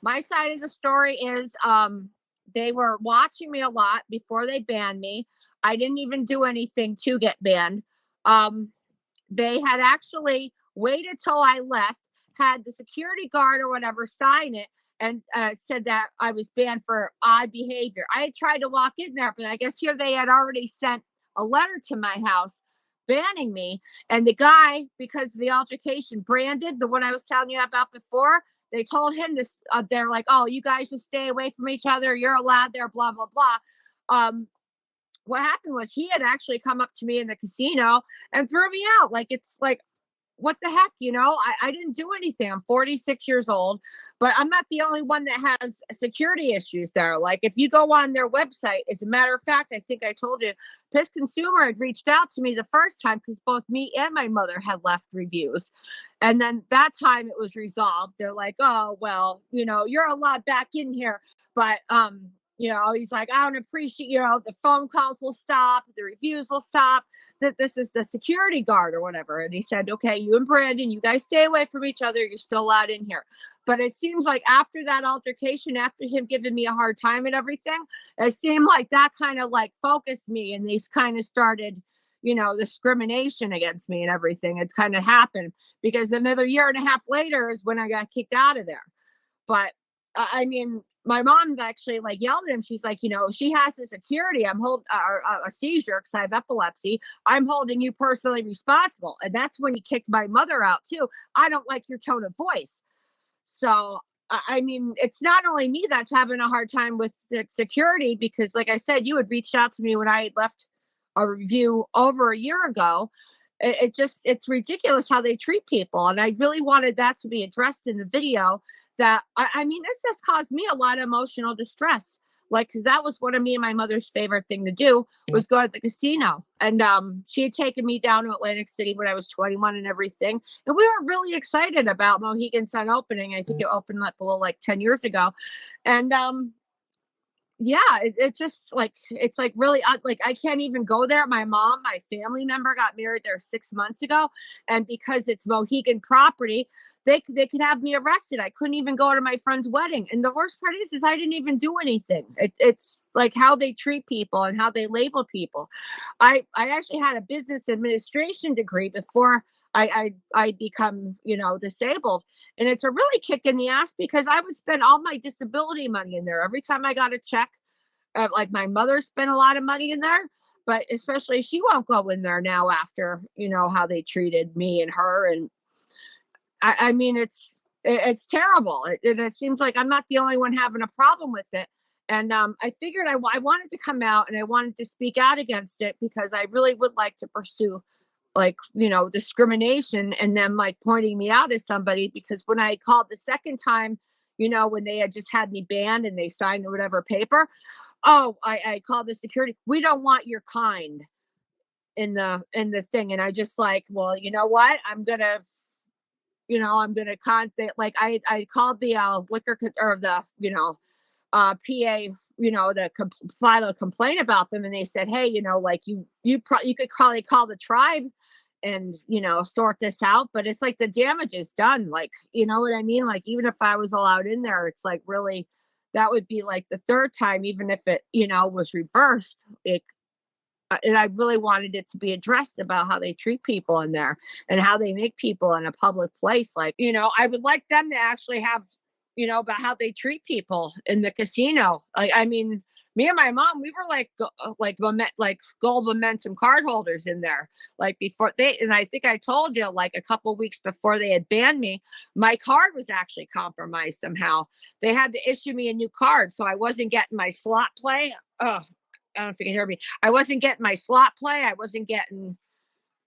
My side of the story is they were watching me a lot before they banned me. I didn't even do anything to get banned. Um, they had actually waited till I left, had the security guard or whatever sign it, and said that I was banned for odd behavior. I had tried to walk in there, but I guess here they had already sent a letter to my house banning me. And the guy, because of the altercation, Brandon, the one I was telling you about before, they told him this. They're like, "Oh, you guys just stay away from each other. You're allowed there." Blah blah blah. What happened was he had actually come up to me in the casino and threw me out. Like, it's like, what the heck, I didn't do anything. I'm 46 years old, but I'm not the only one that has security issues there. Like, if you go on their website, as a matter of fact, I think I told you, PissedConsumer had reached out to me the first time because both me and my mother had left reviews. And then that time it was resolved. They're like, "Oh, well, you're allowed back in here, but he's like, I don't appreciate, the phone calls will stop, the reviews will stop, that this is the security guard or whatever." And he said, "Okay, you and Brandon, you guys stay away from each other. You're still allowed in here." But it seems like after that altercation, after him giving me a hard time and everything, it seemed like that kind of like focused me, and these kind of started, discrimination against me and everything. It's kind of happened because another year and a half later is when I got kicked out of there. But I mean, my mom actually like yelled at him. She's like, she has a security. I'm holding a seizure because I have epilepsy. I'm holding you personally responsible. And that's when he kicked my mother out too. "I don't like your tone of voice." So, I mean, it's not only me that's having a hard time with the security because, like I said, you had reached out to me when I had left a review over a year ago. It's ridiculous how they treat people. And I really wanted that to be addressed in the video. That I mean, this has caused me a lot of emotional distress. Like, because that was one of me and my mother's favorite thing to do was go to the casino. And she had taken me down to Atlantic City when I was 21 and everything. And we were really excited about Mohegan Sun opening. I think it opened like below like 10 years ago. And yeah, it just like it's like really like I can't even go there. My mom, my family member got married there 6 months ago, and because it's Mohegan property, they could have me arrested. I couldn't even go to my friend's wedding, and the worst part is I didn't even do anything. It's like how they treat people and how they label people. I actually had a business administration degree before I become disabled, and it's a really kick in the ass because I would spend all my disability money in there every time I got a check. Like my mother spent a lot of money in there, but especially she won't go in there now after how they treated me and her. And I mean it's terrible. It seems like I'm not the only one having a problem with it. And I figured I wanted to come out and I wanted to speak out against it because I really would like to pursue like discrimination and them like pointing me out as somebody. Because when I called the second time, when they had just had me banned and they signed whatever paper, oh, I called the security. "We don't want your kind in the thing." And I just like, well, you know what, I'm gonna contact, like I called the liquor or the PA, to file a complaint about them. And they said, "Hey, like you could probably call the tribe and sort this out." But it's like the damage is done. Like, you know what I mean? Like, even if I was allowed in there, it's like really that would be like the third time, even if it was reversed. And I really wanted it to be addressed about how they treat people in there and how they make people in a public place. Like, I would like them to actually have, about how they treat people in the casino. Like, I mean, me and my mom, we were like gold momentum card holders in there. Like before and I think I told you, like a couple weeks before they had banned me, my card was actually compromised somehow. They had to issue me a new card, so I wasn't getting my slot play. Oh, I don't know if you can hear me. I wasn't getting my slot play. I wasn't getting,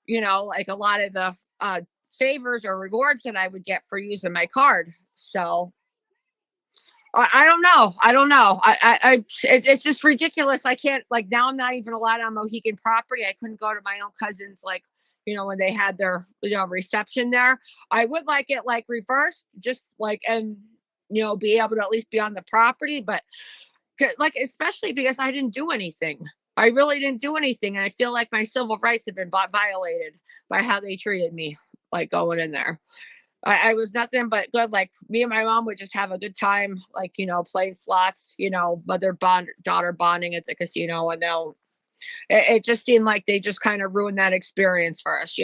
like a lot of the favors or rewards that I would get for using my card. So I don't know. I don't know. It's just ridiculous. I can't, like, now I'm not even allowed on Mohegan property. I couldn't go to my own cousins, like, when they had their, reception there. I would like it like reversed, just like, and, be able to at least be on the property. But like, especially because I didn't do anything. I really didn't do anything. And I feel like my civil rights have been violated by how they treated me, like going in there. I was nothing but good. Like me and my mom would just have a good time, like, playing slots, mother bond daughter bonding at the casino. And it just seemed like they just kind of ruined that experience for us,